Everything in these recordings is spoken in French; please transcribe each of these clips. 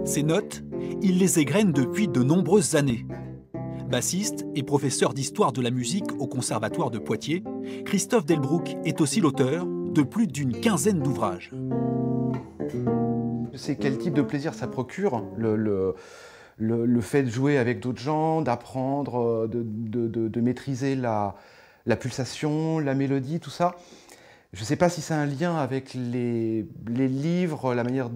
Ces notes, il les égrène depuis de nombreuses années. Bassiste et professeur d'histoire de la musique au Conservatoire de Poitiers, Christophe Delbrück est aussi l'auteur de plus d'une quinzaine d'ouvrages. Je sais quel type de plaisir ça procure, le fait de jouer avec d'autres gens, d'apprendre, de maîtriser la pulsation, la mélodie, tout ça. Je ne sais pas si c'est un lien avec les livres, la manière...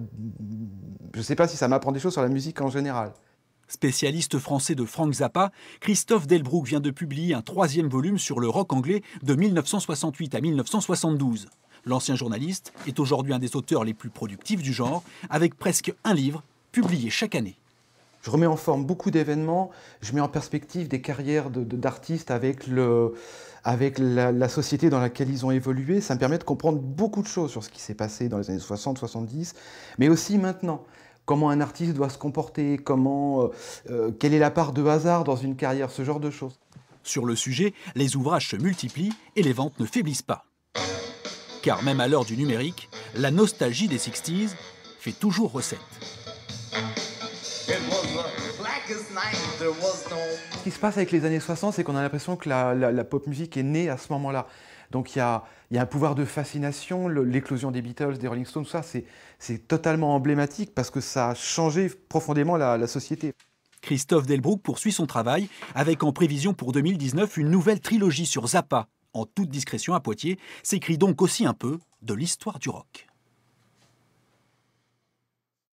Je ne sais pas si ça m'apprend des choses sur la musique en général. Spécialiste français de Frank Zappa, Christophe Delbrück vient de publier un 3e volume sur le rock anglais de 1968 à 1972. L'ancien journaliste est aujourd'hui un des auteurs les plus productifs du genre, avec presque un livre publié chaque année. Je remets en forme beaucoup d'événements, je mets en perspective des carrières d'artistes avec la société dans laquelle ils ont évolué. Ça me permet de comprendre beaucoup de choses sur ce qui s'est passé dans les années 60-70, mais aussi maintenant. Comment un artiste doit se comporter, quelle est la part de hasard dans une carrière, ce genre de choses. Sur le sujet, les ouvrages se multiplient et les ventes ne faiblissent pas. Car même à l'heure du numérique, la nostalgie des 60s fait toujours recette. Ce qui se passe avec les années 60, c'est qu'on a l'impression que la pop musique est née à ce moment-là. Donc il y a un pouvoir de fascination, l'éclosion des Beatles, des Rolling Stones, tout ça, c'est totalement emblématique parce que ça a changé profondément la société. Christophe Delbrück poursuit son travail avec en prévision pour 2019 une nouvelle trilogie sur Zappa. En toute discrétion à Poitiers, s'écrit donc aussi un peu de l'histoire du rock.